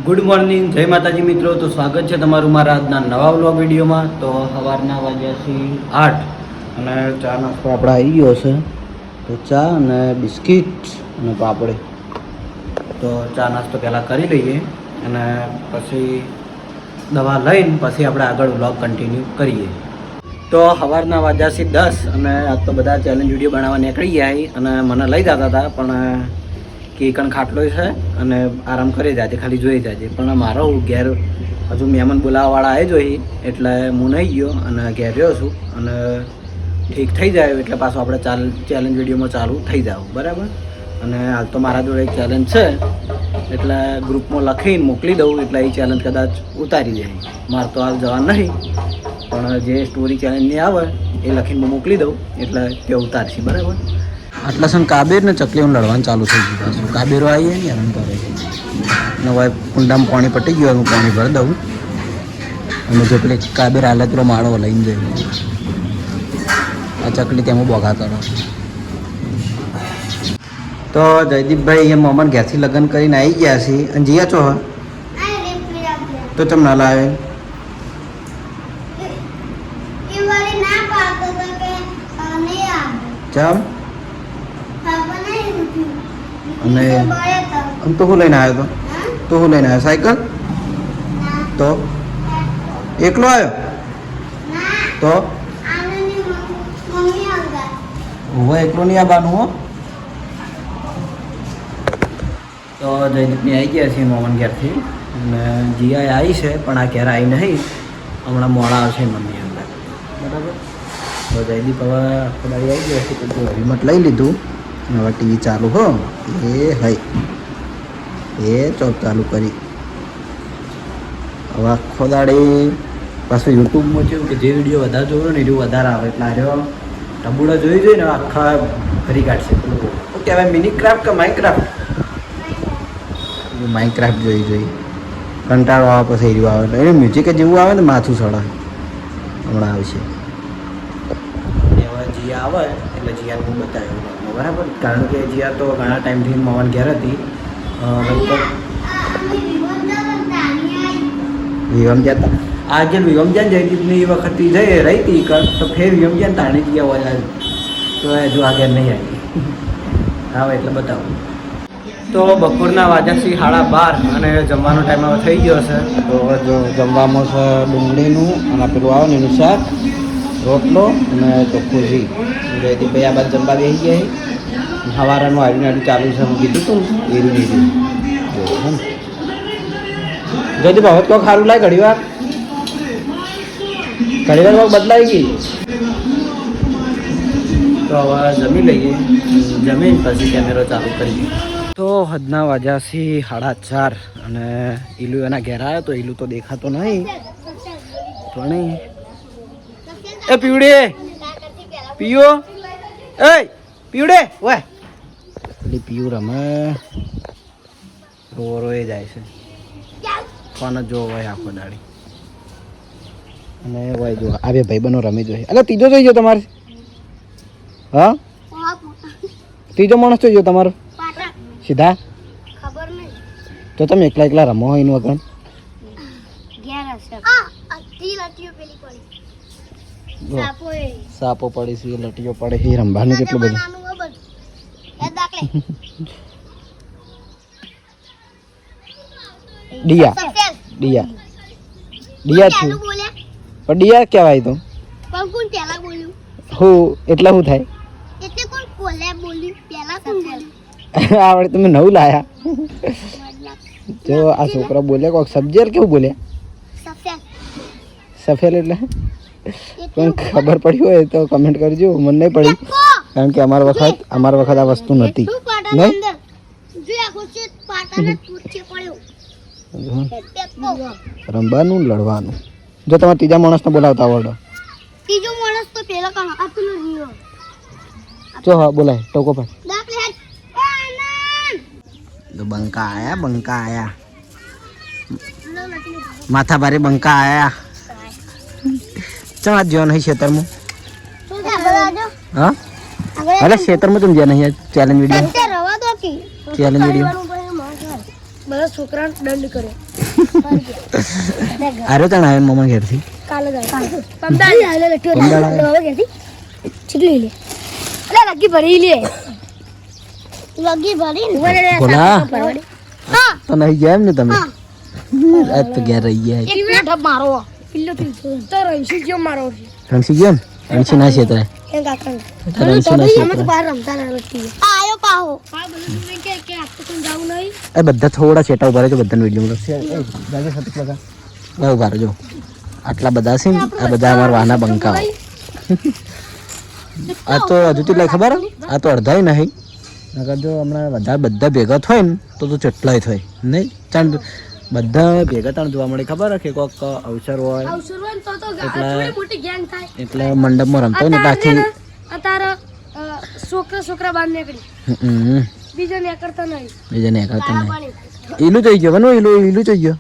Good morning, જય માતાજી મિત્રો. તો સ્વાગત છે તમારું મારા આજના નવા વ્લોગ વિડીયોમાં. તો સવારના વાગ્યાથી 8 અને ચા નાસ્તો આપણે આવી ગયો છે. તો ચા અને બિસ્કિટ અને પાપડે. તો ચા નાસ્તો પહેલાં કરી લઈએ અને પછી દવા લઈને પછી આપણે આગળ વ્લોગ કન્ટિન્યુ કરીએ. તો સવારના વાગ્યાથી 10 અને આજ તો બધા ચેલેન્જ વિડીયો બનાવવા નીકળી ગયા અને મને લઈ જતા હતા, પણ કે કણ ખાટલો છે અને આરામ કરી જાજે, ખાલી જોઈ જાજે. પણ મારો ઘેર હજુ મહેમાન બોલાવવાવાળા આવી જોઈ એટલે હું નહીં ગયો અને ઘેર રહ્યો છું. અને ઠીક થઈ જાય એટલે પાછું આપણે ચેલેન્જ વિડીયોમાં ચાલુ થઈ જાવ, બરાબર. અને હાલ તો મારા જોડે એક ચેલેન્જ છે એટલે ગ્રુપમાં લખીને મોકલી દઉં એટલે એ ચેલેન્જ કદાચ ઉતારી જાય. મારે તો હાલ જવાનું નહીં, પણ જે સ્ટોરી ચેલેન્જની આવે એ લખીને મોકલી દઉં એટલે તે ઉતારશે, બરાબર. આટલા સણ કાબેર ને ચકલીઓને લડવાનું ચાલુ થઈ ગયું પાછું. કાબેરો આવીએ ને એમ કરે છે ને હવે કુંડામાં પાણી પટી ગયું, હું પાણી ભરી દઉં અને જો પેલી કાબેર હાલે પેલો માળો લઈને જઈ આ ચકલી તેમાં બોગા કરો. તો જયદીપભાઈ અહીંયા મોહમ્મદ ઘેરથી લગ્ન કરીને આવી ગયા છે અને જીયા છો તો ચમ ના લાવે ચમ અને આમ તો શું લઈને આવ્યો તો શું લઈને આવ્યો? સાયકલ તો એકલો આવ્યો તો હવે એકલો નહીં આવવાનું હો. તો જયદીપની આવી ગયા છે મોહન ઘેરથી અને જીયા આવી છે પણ આ ઘેર આવી નહીં, હમણાં મોડા આવશે મમ્મી અંદર, બરાબર. તો જયદીપ હવે આખો દાડી આવી ગયા છે તો રિમોટ લઈ લીધું. હવે ટીવી ચાલુ હો એ હઈ એ ચોપ ચાલુ કરી. હવે આખો દાડી પાછું યુટ્યુબમાં જોયું કે જે વિડીયો વધારે જોયો ને એવું વધારે આવે એટલે આર્યો ટબુડા જોઈ જોઈને આખા કરી કાઢશે. પેલું શું કહેવાય, મિની ક્રાફ્ટ કે માઇનક્રાફ્ટ? માઇનક્રાફ્ટ જોઈ કંટાળો આવે પછી એરિયો આવે એટલે એને મ્યુઝિક જેવું આવે ને માથું સડા. હમણાં આવશે હવે જીયા આવે એટલે જીયાને હું બતાવ્યું, બરાબર. કારણ કે જીયા તો ઘણા ટાઈમથી મોહન ઘેર હતી. વિવમ જતા આજે વિવમ જ્યાં જયદીપની એ વખત જઈ રહી હતી તો ફેર વિવમ જ્યાં તાણી ગયા હોય તો હજુ આગળ નહીં આવી આવે એટલે બતાવું. તો બપોરના વાગ્યાથી 12:30 અને જમવાનો ટાઈમ હવે થઈ ગયો છે. તો જો જમવામાં છે ડુંગળીનું અને પેલું આવે ને એનું શાક, રોટલો અને ચોખ્ખું ઘી. જયદીપભાઈ આ બાદ જમવા બેસી ગયા. સવારનું આવીને ચાલુ છે, હું કીધું તું એરું લીધું. જયદીપ હવે તો સારું લાગે, ઘણી વાર બદલાઈ ગઈ. તો હવે જમી લઈએ, જમીન પછી કેમેરો ચાલુ કરીએ. તો હદના વાગ્યાથી 4:30 અને ઈલુ એના ઘેર આવ્યો તો ઈલુ તો દેખાતો નહીં પણ એ પીવડે પીયો એ પીવડે વાય પેલી પીયું રમે રોએ જાય છે કોને જો હોય આખો દાડી. અને વાય જો આ બે ભાઈબંધો રમી જોઈએ. એટલે ત્રીજો જોઈ ગયો તમારે? હા ત્રીજો માણસ જોઈ ગયો તમારો સીધા? ખબર નહીં. તો તમે એકલા રમો હોય એનું વગર સાપો પડે છે, લટીઓ પડે છે, રમવાનું કેટલું બધું. ડિયા ડિયા ડિયા છું પણ ડિયા કહેવાય તો હું એટલે શું થાય આવડે તમે નવું લાયા. જો આ છોકરા બોલ્યા કોક સબ્જી કેવું બોલ્યા? સફેદ એટલે પણ ખબર પડી હોય તો કમેન્ટ કરજો. મને નહીં પડી કારણ કે અમારા વખત આ વસ્તુ નથી. નહીં રમવાનું લડવાનું. જો તમે ત્રીજા માણસને બોલાવતા આવડો જો હા બોલાય ટોકો પર. બંકા આયા માથા ભારે બંકા આયા. ચમ જો નહીં ખેતરમાં? હા અરે ખેતરમાં તમે જ્યાં નહીં ચેલેન્જ વિડીયો બધા છોકરાને દંડ કરે આરે તણ આયન મમ્મા ઘેરથી કાલે જાય પમદાડી આલે લટ્ટો હવે કેથી ચીકલી લે અલે લગી ભરી લે લગી ભરી બોલા તો નહીં ગયા એમ ને તમે આજ તો ઘેર રહી ગયા એક મિનિટ મારો પિલ્લો થી તો રહીશી જો મારો રણસી ગયા ને રણસી ના છે તો એ કાકા રણસી ના છે અમે તો બહાર રમતા ના લટી આયો પાહો હા બોલું તું કે આપ તો કોણ જાવ નહીં એ બધા થોડા છેટા ઉભા રહેજો બધાને વિડીયો મળશે જાગે સતી લગા બહુ ઉભા રહેજો આટલા બધા છે ને આ બધા અમારા વાના બંકા આ તો હજુ તો લઈ ખબર આ તો અડધાય નહીં નકર જો હમણાં બધા ભેગા થાય ને તો ચટલાય થાય નહીં ચાંદ બધા ભેગા તાણ જોવા મળે ખબર કે કોક અવસર હોય અવસર હોય તો થોડી મોટી ગેંગ થાય એટલે મંડપમાં રમતો હોય ને બાકી અત્યારે છોકરા બહાર નીકળી બીજા ને કરતા નહીં ઈલું જોઈ ગયો વનુ ઈલું જોઈ ગયો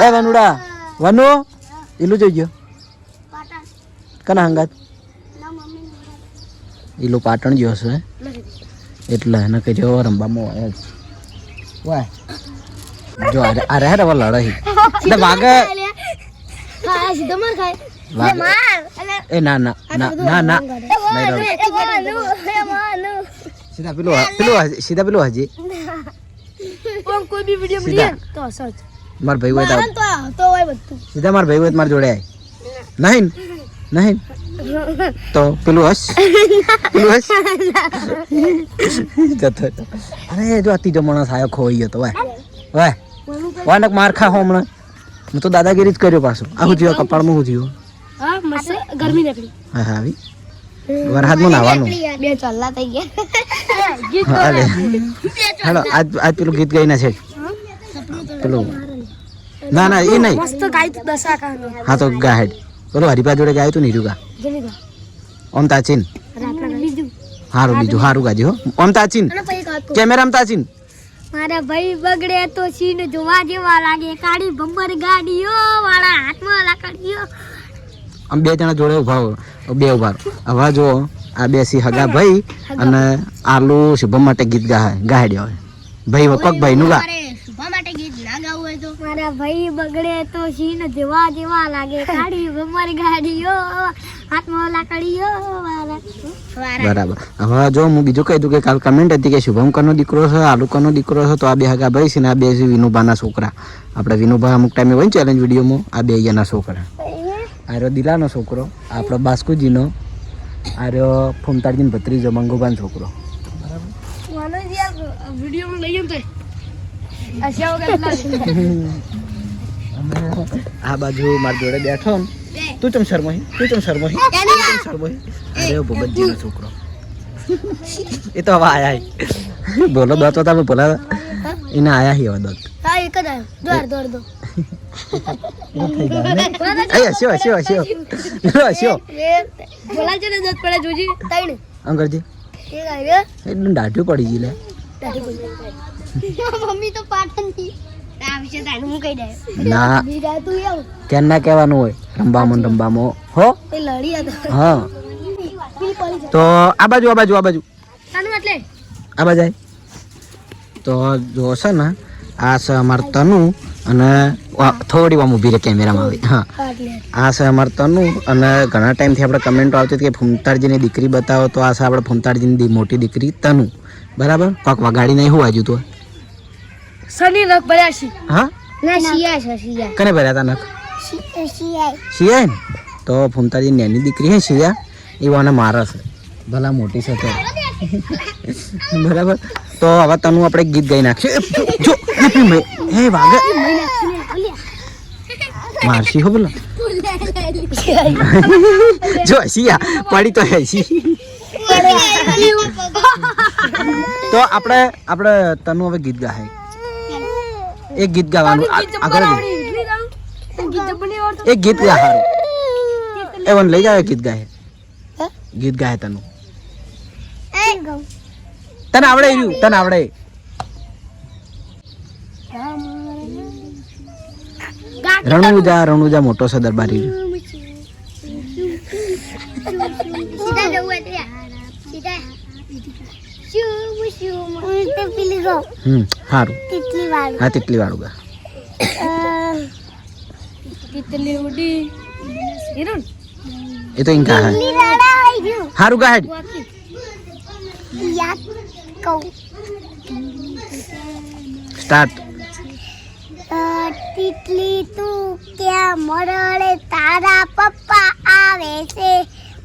એ વનુડા વનુ ઈલું જોઈ ગયો કના હંગાત ઈલું પાટણ ગયો છે એટલે એને કઈ જો રમવામાં હોય જ વાય જો અરે હે રવા લડાઈ એટલે વાગે ખાય સીધો માર ખાય વાગે માર એ ના ના ના ના ના સીધા પેલું હજી કોઈ બી વિડિયો મળીએ તો સર્ચ માર ભાઈ હોય તો હોય બધું સીધા માર ભાઈ હોય માર જોડે આય નહીં નહીં તો પેલું હસ જતો અરે જો અતિ જમણો સાયો ખોઈ ગયો તો વાય વાનક માર ખા હમણાં હું તો દાદાગીરી જ કર્યો પાછું આવું થયો કપાળમાં હું થયું હા મસ્ત ગરમી નીકળી હા હા આવી વરસાદમાં નાવાનું બે ચલ્લા થઈ હા ગયા અરે હેલો આજ પેલું ગીત ગાઈને છે પેલું ના ના એ નહીં મસ્ત ગાય તો દશા કાનો હા તો ગાહેડ પેલો હરિભા જોડે ગાયું તું નીરુગા જનીગા ઓમ તાચીન રાતના બીજું હારું ગાજી હો ઓમ તાચીન અને પછી કાકો કેમેરામાં તાચીન મારા ભાઈ બગડે તો સીન જોવા જેવા લાગે કાળી બમ્બર ગાડીઓ વાળા હાથમાં લાકડીઓ આમ બે જણા જોડે ઉભા હવે જો આ બે સી હગા ભાઈ અને આલુ શુભમ માટે ગીત ગાહેડ્યા હોય ભાઈ કોક ભાઈ નું ગા શુભમ માટે ગીત ના ગાવું હોય તો મારા ભાઈ બગડે તો સીન જોવા જેવા લાગે કાળી બમ્બર ગાડીઓ હાથમાં લાકડીઓ બરાબર હવે જો હું બીજું કહી દઉં કે કાલ કમેન્ટ હતી કે શુભમ કનો દીકરો છે આલુ કનો દીકરો છે તો આ બે હગા ભાઈ છે ને આ બે છે વિનુભાના છોકરા આપણે વિનુભા અમુક ટાઈમે હોય ને ચેલેન્જ વિડીયોમાં આ બે અહીંયાના છોકરા આર્યો દિલાનો છોકરો આપણો બાસ્કુજીનો આર્યો ફૂમતાળજીનો ભત્રીજો મંગુબાનો છોકરો આ બાજુ મારી જોડે બેઠો ને તું ચમ શર્મોહી અરે ભૂપતજીનો છોકરો એ તો હવે આયા બોલો દોત હતા અમે બોલા એને આયા હી હવે દોત હા એક જ આવ્યો દોડ દો બોલા છે ને દોત પડે જોજી તાઈને અંકલજી એક આવ્યો એટલું દાઢું પડી ગઈ લે મમ્મી તો પાટણ થી આ વિશે તાઈને હું કહી દે ના બીજા તું આવ કેમ ના કહેવાનું હોય રંબામો હો એ લડી હતો હા તો આ બાજુ તાનું એટલે આ બાજુ તો જો છે ને આ છે અમાર તનુ અને થોડી વાર ઊભી રહે કેમેરામાં આવી હા આ છે અમાર તનુ અને ઘણા ટાઈમથી આપણે કમેન્ટો આવતી હતી કે ફૂમતાળજીની દીકરી બતાવો તો આ છે આપણે ફૂમતાળજીની મોટી દીકરી તનુ બરાબર કોક વગાડી નહીં હું આજુ તો સની નખ ભર્યા છે હા ના શિયા કને ભર્યા તા નખ શિયા ને તો ફૂમતાજી નેની દીકરી હે શિયા એ વાને મારા છે ભલા મોટી છે તો બરાબર તો હવે તનું આપણે ગીત ગાઈ નાખીએ જો હે વાગે મારશી હો બોલો જો શિયા પડી તો હે તો આપણે તનું હવે ગીત ગાય એક ગીત ગાવાનું આગળ એક ગીત ગા હારું એવન લઈ જાવ ગીત ગાય તનું તને આવડે રણુજા મોટો છે દરબારી સારું તિતલી વાળું હા તિતલી વાળું ગા તિતલી ઉડી હિરણ એ તો ઇન્કા હે તિતલી રાડા આવી ગયું સારું ગા હેડ યાદ કહું સ્ટાર્ટ તિતલી તું ક્યાં મરડે તારા પપ્પા આવે છે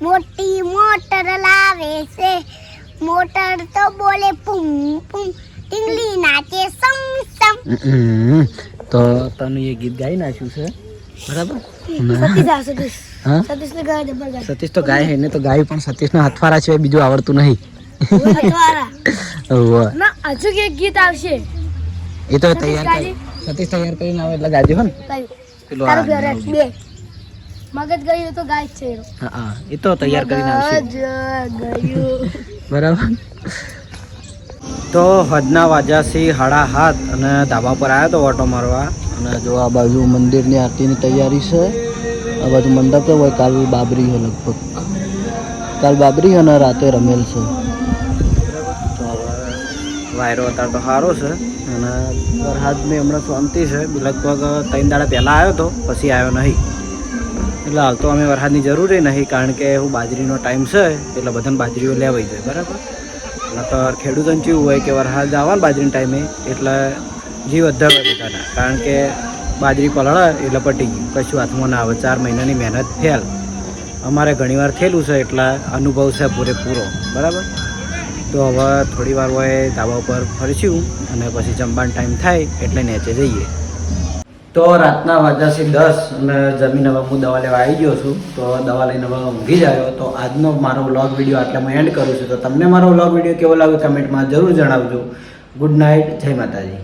મોટી મોટર લાવે છે મોટર તો બોલે પુમ પુમ ટીંગલી નાચે સમ સમ તો તને એ ગીત ગાઈ નાખ્યું છે બરાબર સતીશ હા સતીશ ને ગાય જબર ગાય સતીશ તો ગાય એને તો ગાય પણ સતીશના હાથવારા સિવાય બીજું આવડતું નહીં ઓહો ના હજુ એક ગીત આવશે એ તો તૈયાર કરી સતીશ તૈયાર કરીને આવે એટલે ગાજો હો ને પેલું તારું આ ફેવરેટ બે મગજ ગયું તો ગાય છે હા હા એ તો તૈયાર કરીને આવશે ગયું બરાબર તો હદના વાજ્યાથી 7:30 અને ધાબા પર આવ્યો તો ઓટો મારવા. અને જો આ બાજુ મંદિરની આરતીની તૈયારી છે. આ બાજુ મંડપ તો હોય કાલ બાબરી છે લગભગ. કાલ બાબરી અને રાતે રમેલ છે. તો હવે વાયરો અત્યારે તો સારો છે અને વરસાદની હમણાં શાંતિ છે. લગભગ 3 દાડા પહેલાં આવ્યો હતો પછી આવ્યો નહીં. એટલે હાલ તો અમે વરસાદની જરૂર નહીં કારણ કે હું બાજરીનો ટાઈમ છે એટલે બધાને બાજરીઓ લેવાઈ જાય બરાબર. નકર ખેડૂતોને કેવું હોય કે વરસાદ આવવાનો બાજરીના ટાઈમે એટલે જીવ વધારે બધાના કારણ કે બાજરી પલળે એટલે પટી ગયું કશું હાથમાં ના આવે. 4 મહિનાની મહેનત ફેલ. અમારે ઘણીવાર થયેલું છે એટલે અનુભવ છે પૂરેપૂરો બરાબર. તો હવે થોડી વાર હોય ધાબા ઉપર ફરશું અને પછી જમવાનો ટાઈમ થાય એટલે નીચે જઈએ. તો રાતના વાગ્યા છે 10 અને જમીન હવે હું દવા લેવા આવી ગયો છું. તો દવા લઈને હવે ઊંઘી જ આવ્યો. તો આજનો મારો વ્લોગ વિડીયો આટલે હું એન્ડ કરું છું. તો તમને મારો વ્લોગ વિડીયો કેવો લાગ્યો કમેન્ટમાં જરૂર જણાવજો. ગુડ નાઇટ, જય માતાજી.